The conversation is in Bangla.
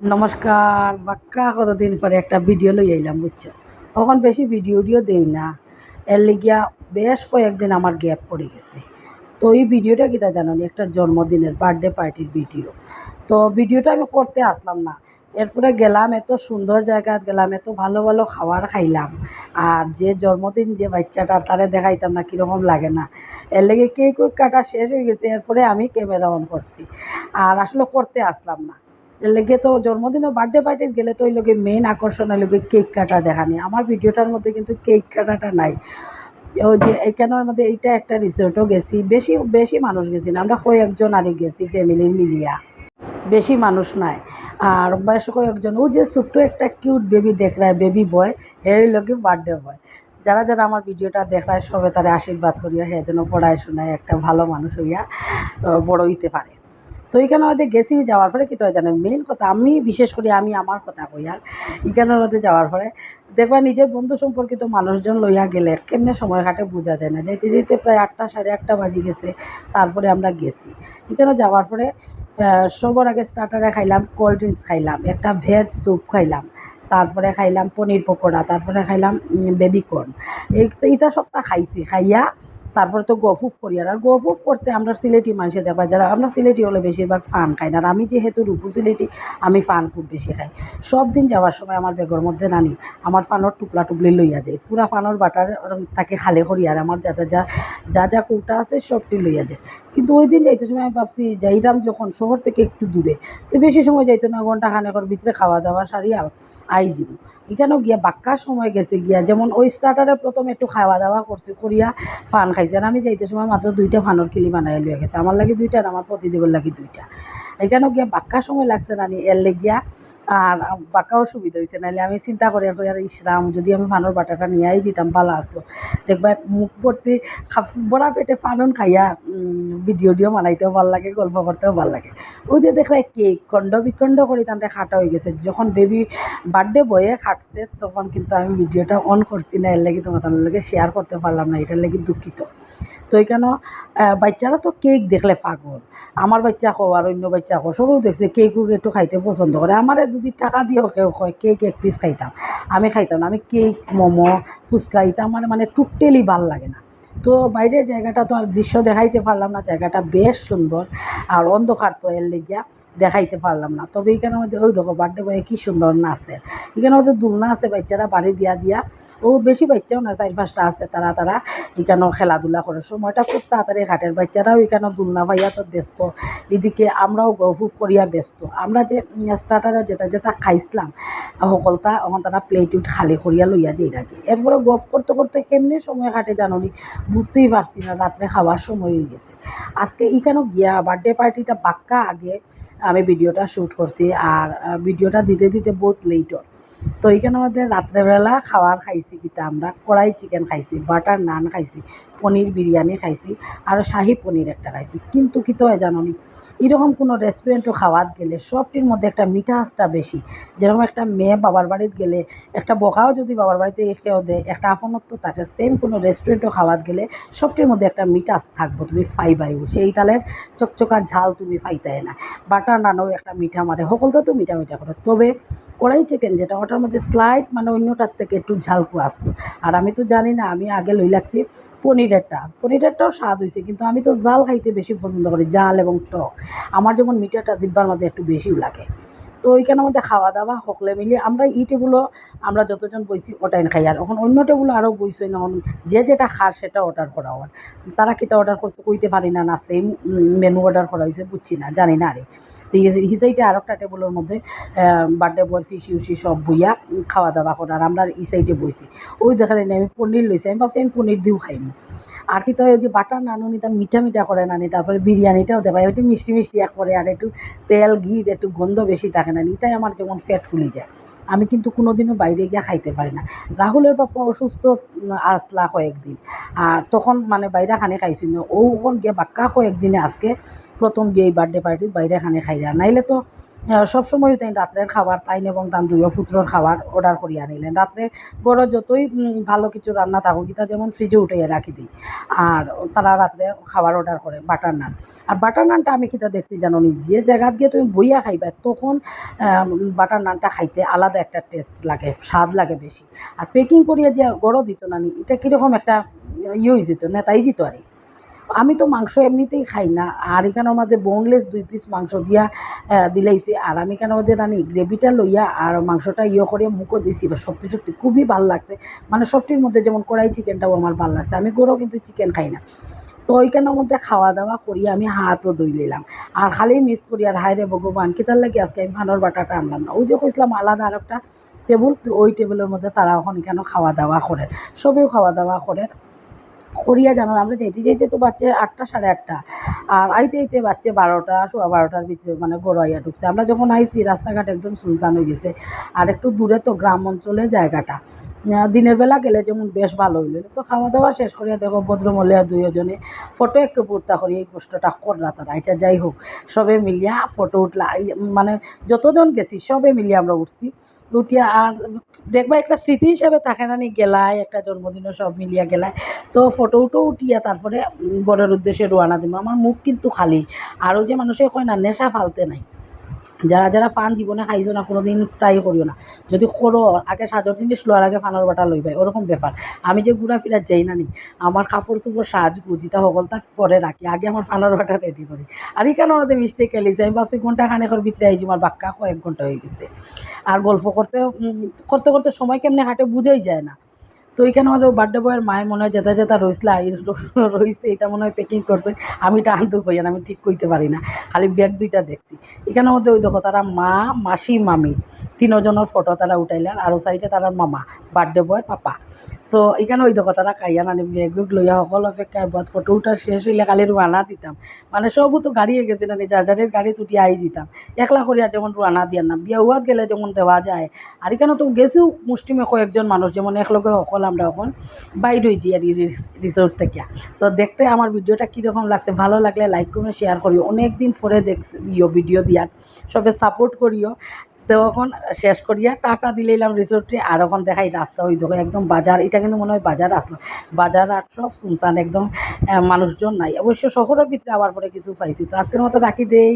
নমস্কার, বাক্কা কতদিন পরে একটা ভিডিও লই আইলাম বুঝছো। তখন বেশি ভিডিও দেই না, এর লিগিয়া বেশ কয়েকদিন আমার গ্যাপ পড়ে গেছে। তো এই ভিডিওটা কিতা জানি একটা জন্মদিনের বার্থডে পার্টির ভিডিও। তো ভিডিওটা আমি করতে আসলাম না, এরপরে গেলাম এত সুন্দর জায়গা গেলাম, এত ভালো ভালো খাবার খাইলাম। আর যে জন্মদিন যে বাচ্চাটা তারে দেখাইতাম না কীরকম লাগে না, এর লেগে কেক কাটা শেষ হয়ে গেছে। এরপরে আমি ক্যামেরা অন করছি, আর আসলে করতে আসলাম না। এর লেগে তো জন্মদিন ও বার্থডে পার্টির গেলে তো ওই লোকে মেন আকর্ষণ হলো কেক কাটা দেখানি। আমার ভিডিওটার মধ্যে কিন্তু কেক কাটাটা নাই। ওই যে এইখানের মধ্যে এইটা একটা রিসোর্টও গেছি, বেশি বেশি মানুষ গেছি না, আমরা কয়েকজন আরে গেছি ফ্যামিলি মিলিয়া, বেশি মানুষ নাই। আর বেশ কয়েকজন, ও যে ছোট্ট একটা কিউট বেবি দেখলায়, বেবি বয়, এই লোকে বার্থডে বয়। যারা যারা আমার ভিডিওটা দেখায় সবে তারা আশীর্বাদ করিয়া হে যেন পড়ায় শোনায় একটা ভালো মানুষ হইয়া বড় হইতে পারে। তো এইখানে মধ্যে গেছি, যাওয়ার পরে কী তো জানেন মেন কথা, আমি বিশেষ করে আমি আমার কথা কই। আর এখানের মধ্যে যাওয়ার পরে দেখবা নিজের বন্ধু সম্পর্কিত মানুষজন লইয়া গেলে কেমনে সময় কাটে বোঝা যায় না। যাইতে যাইতে প্রায় 8টা সাড়ে 8টা বাজি গেছে। তারপরে আমরা গেছি এখানে যাওয়ার পরে সবার আগে স্টার্টারে খাইলাম কোল্ড ড্রিঙ্কস, খাইলাম একটা ভেজ স্যুপ খাইলাম, তারপরে খাইলাম পনির পকোড়া, তারপরে খাইলাম বেবিকর্ন। এইটা সবটা খাইছি, খাইয়া তারপরে তো গফুফ করি। আর গফুফ করতে আমরা সিলেটি মানুষে দেখবা, যারা আমরা সিলেটি হলে বেশিরভাগ ফান খাই না। আর আমি যেহেতু রূপু সিলেটি, আমি ফান খুব বেশি খাই। সব দিন যাওয়ার সময় আমার বেগর মধ্যে নানি আমার ফানোর টুপলা টুপলি লইয়া যায়, পুরা ফানোর বাটার তাকে খালে করি। আর আমার যা যা যা যা কৌটা আছে সবটি লইয়া যায়। কিন্তু ওই দিন যাইতে সময় আমি ভাবছি যাইলাম যখন শহর থেকে একটু দূরে, তো বেশি সময় যাইতো না, ঘন্টা খানেকের ভিতরে খাওয়া দাওয়া সারিয়া আইজিব। এখানেও গিয়া বাক্কা সময় গেছে গিয়া, যেমন ওই স্টার্টারে প্রথম একটু খাওয়া দাওয়া করছি, করিয়া ফান খাইছে। আর আমি যাইতে সময় মাত্র 2টা ফানোর কিলি বানাই লইয়া গেছে, আমার লাগে 2টা আর আমার প্রতিদেবের লাগে 2টা। এখানেও গিয়া বাক্কা সময় লাগছে নানি এর লেগিয়া। আর বাক্কাও সুবিধা হয়েছে, নাহলে আমি চিন্তা করি আর ইসরাম যদি আমি ফানোর বাটাটা নিয়েই দিতাম ভালো আসলো। দেখবা মুখ ভর্তি বড়া পেটে ফানুন খাইয়া ভিডিও বানাইতেও ভাল লাগে, গল্প করতেও ভাল লাগে। ওই যে দেখলে কেক খণ্ড বিখণ্ড করে তাতে খাটা হয়ে গেছে। যখন বেবি বার্থডে বয়ে খাটছে তখন কিন্তু আমি ভিডিওটা অন করছি না, এর লাগে তোমার লগে শেয়ার করতে পারলাম না, এটার লাগে দুঃখিত। তো এখানে বাচ্চারা তো কেক দেখলে পাগল। আমার বাচ্চা কো আর অন্য বাচ্চা কো সবেও দেখছে কেকও একটু খাইতে পছন্দ করে। আমারে যদি টাকা দিয়েও কেউ কয় কেক এক পিস খাইতাম, আমি খাইতাম না। আমি কেক মোমো ফুচকা এটা আমার মানে টোটালি ভাল লাগে না। তো বাইরের জায়গাটা তো আর দৃশ্য দেখাইতে পারলাম না, জায়গাটা বেশ সুন্দর আর অন্ধকার, তো এর লেগিয়া দেখাইতে পারলাম না। তবে এইখানের মধ্যে ওই দেখো বার্থডে বয়ে কী সুন্দর নাচে। এখানের মধ্যে দুলনা আছে, বাচ্চারা বাড়ি দিয়া দিয়া, ও বেশি বাচ্চাও না, 4-5টা আছে, তারা এখানেও খেলাধুলা করে। সময়টা খুব তাড়াতাড়ি কাটের, বাচ্চারাও এখানে দুলনা পাইয়া তো ব্যস্ত, এদিকে আমরাও গফুফ করিয়া ব্যস্ত। আমরা যে স্টার্টারে যেটা যেটা খাইছিলাম সকলটা এখন তারা প্লেট খালি করিয়া লইয়া যাই রাখি। এরপরে গফ করতে করতে কেমনি সময় কাটে জানি বুঝতেই পারছি না, রাত্রে খাওয়ার সময় হয়ে গেছে। আজকে এখানেও গিয়া বার্থডে পার্টিটা বাক্কা আগে আমি ভিডিওটা শ্যুট করছি, আর ভিডিওটা দিতে দিতে বহুত লেট হয়। তো এইখানে আমাদের রাত্রেবেলা খাবার খাইছি কিতা, আমরা কড়াই চিকেন খাইছি, বাটার নান খাইছি, পনির বিরিয়ানি খাইছি, আর শাহি পনির একটা খাইছি। কিন্তু কী তো হয় জানো নি, এরকম কোনো রেস্টুরেন্টও খাওয়াত গেলে সবটির মধ্যে একটা মিঠাসটা বেশি। যেরকম একটা মেয়ে বাবার বাড়িতে গেলে একটা বকাও যদি বাবার বাড়িতে খেয়েও দেয়, একটা আপনত্ব থাকে, সেম কোনো রেস্টুরেন্টও খাওয়াত গেলে সবটির মধ্যে একটা মিঠাস থাকবো, তুমি ফাইবাইও সেই তালের চকচকা ঝাল তুমি ফাইতাই না। বাটার নানও একটা মিঠা মারে, সকলটা তো মিঠা মিঠা করে। তবে কড়াই চিকেন যেটা, ওটার মধ্যে স্লাইড মানে অন্যটার থেকে একটু ঝালকু আসলো। আর আমি তো জানি না, আমি আগে লই লাগছি পনিরেরটাও স্বাদ হয়েছে, কিন্তু আমি তো জাল খাইতে বেশি পছন্দ করি, জাল এবং টক। আমার যেমন মিঠাটা জিব্বার মধ্যে একটু বেশিও লাগে। তো ওইখানের মধ্যে খাওয়া দাওয়া সকলে মিলিয়ে আমরা ই টেবুলও আমরা যতজন বইছি ওটাই খাই। আর এখন অন্য টেবুলও আরও বইছি না, যে যেটা খার সেটা অর্ডার করা হয়। তারা কিতা অর্ডার করছে কইতে পারি না, না সেম মেনু অর্ডার করা হয়েছে বুঝছি না, জানি না। আরে হিসাইটে আর একটা টেবুলের মধ্যে বার্থডে বয় ফিসি উসি সব বইয়া খাওয়া দাওয়া করে। আর আমরা ই সাইডে বইছি, ওই দেখালে আমি পনির লইছি, আমি ভাবছি আমি পনির দিও খাইনি। আর কি তো ওই যে বাটার নানও নিতাম, মিঠা মিঠা করে নানি, তারপরে বিরিয়ানিটাও দেবাই একটু মিষ্টি মিষ্টি এক করে, আর একটু তেল ঘির একটু গন্ধ বেশি থাকে না, এটাই আমার যেমন ফ্যাট ফুলি যায়। আমি কিন্তু কোনোদিনও বাইরে গিয়ে খাইতে পারি না। রাহুলের পাপা অসুস্থ আসলা কয়েকদিন, আর তখন মানে বাইরে খানে খাইছি না, ও ওখান গিয়ে বাক্কা কয়েকদিনে আজকে প্রথম গিয়ে এই বার্থডে পার্টির বাইরে খানে খাইরা, নাইলে তো সবসময় তাই রাত্রের খাবার তাইন এবং তার দুইও পুত্রর খাবার অর্ডার করিয়া আনিলেন। রাত্রে গড় যতই ভালো কিছু রান্না থাকুক ইতা যেমন ফ্রিজে উঠাইয়া রাখি দিই। আর তারা রাত্রে খাবার অর্ডার করে বাটার নান। আর বাটার নানটা আমি কিতা দেখছি জানোনি, যে জায়গাত গিয়ে তুমি বইয়া খাইবা তখন বাটার নানটা খাইতে আলাদা একটা টেস্ট লাগে, স্বাদ লাগে বেশি। আর প্যাকিং করিয়া যে গড় দিত নানি, এটা কীরকম একটা হয়ে যেত, নেতাই দিত আর। আমি তো মাংস এমনিতেই খাই না, আর এখানের মধ্যে বোনলেস 2 পিস মাংস দিয়া দিলাইছে। আর আমি এখানের মধ্যে জানি গ্রেভিটা লইয়া আর মাংসটা করিয়া মুখও দিছি, এবার সত্যি সত্যি খুবই ভাল লাগছে। মানে সবটির মধ্যে যেমন কড়াই চিকেনটাও আমার ভাল লাগছে, আমি গরুও কিন্তু চিকেন খাই না। তো ওইখানের মধ্যে খাওয়া দাওয়া করিয়া আমি হাতও ধুই নিলাম। আর খালি মিস করি আর হায় রে ভগবান কিতার লাগি আজকে আমি ফানোর বাটাটা আনলাম না। ওই যে কইছিলাম আলাদা আর একটা টেবুল, ওই টেবিলের মধ্যে তারা এখন এখানে খাওয়া দাওয়া করে, সবেও খাওয়া দাওয়া করে করিয়া জানো আমরা যাইতে যাইতে তো বাচ্চা 8টা 8:30, আর আইতে আইতে বাচ্চা 12টা 12:15 ভিতরে মানে গড়াইয়া ঢুকছে। আমরা যখন আইছি রাস্তাঘাট একদম সুনসান হয়ে গেছে। আর একটু দূরে তো গ্রাম অঞ্চলে জায়গাটা, দিনের বেলা গেলে যেমন বেশ ভালো হইল। তো খাওয়া দাওয়া শেষ করিয়া দেখো ভদ্রমহিলা দুইজনে ফটো একটু পুরতা করি এই কষ্টটা করলা তারা। আচ্ছা যাই হোক, সবে মিলিয়া ফটো উঠলা, মানে যতজন গেছি সবে মিলিয়ে আমরা উঠছি। উঠিয়া আর দেখবা একটা স্মৃতি হিসাবে থাকে না নি, গেলায় একটা জন্মদিনও সব মিলিয়া গেলায়। তো ফটো উটো উঠিয়া তারপরে ঘরের উদ্দেশ্যে রওনা দিব। আমার মুখ কিন্তু খালি। আরও যে মানুষে কয় না নেশা ফালতে নাই, যারা যারা পান জীবনে খাইছো না কোনো দিন ট্রাই করিও না। যদি করো আগে সাজর জিনিস লওয়ার আগে ফানোর বাটা লইবাই, ওরকম ব্যাপার। আমি যে ঘুরা ফিরা যাই না নি, আমার কাপড় চোপড় সাজগু যেটা সকলটা পরে রাখি, আগে আমার ফানোর বাটা রেডি করি। আর এখানে আমাদের মিস্টেক খেলিছে, আমি ভাবছি ঘন্টা খানেকের ভিতরে আইছি, আমার বাক্কা কয়েক ঘন্টা হয়ে গেছে। আর গল্প করতে করতে করতে সময় কেমনে হাঁটে বুঝাই যায় না। তো এইখানে আমাদের বার্থডে বয়ের মায়ে মনে হয় যেটা যেটা রইসলা রইছে এটা মনে হয় প্যাকিং করছে। আমি এটা আনতে কইয়া আমি ঠিক কইতে পারি না, খালি ব্যাগ 2টা দেখছি। এখানের মধ্যে ওই দেখো তারা মা, মাসি, মামি 3 জনের ফটো তারা উঠাইলেন। আরও সাইডে তারা মামা, বার্থডে বয়ের পাপা। তো এখানে ওই দেখো তারা খাইয়া নানি ব্যাগ বুক লইয়া সকল অপেক্ষায় বাদ ফটো উঠা শেষ হইলে খালি রুয়ানা দিতাম। মানে সবও তো গাড়িয়ে গেছে নানি, যার যারের গাড়ি তুটি আই দিতাম। একলা করিয়া যেমন রুয়ানা দিয়ার না, বিয়া হওয়াত গেলে যেমন দেওয়া যায়। আর এখানে তো গেছেও মুষ্টিমে কয়েকজন মানুষ, যেমন একলগে সকল আমরা এখন বাইর হয়েছি আর রিসোর্ট থেকে। তো দেখতে আমার ভিডিওটা কীরকম লাগছে, ভালো লাগলে লাইক করে শেয়ার করিও। অনেক দিন পরে দেখছি ভিডিও দিয়ার, সবে সাপোর্ট করিও। তো এখন শেষ করিয়া টাটা দিলাম রিসোর্টে। আর এখন দেখাই রাস্তা ওই দেখো একদম বাজার, এটা কিন্তু মনে হয় বাজার আসলো। বাজার আর সব শুনশান একদম, মানুষজন নাই। অবশ্য শহরের ভিতরে আবার পরে কিছু পাইছি। তো আজকের মতো রাখি দেই।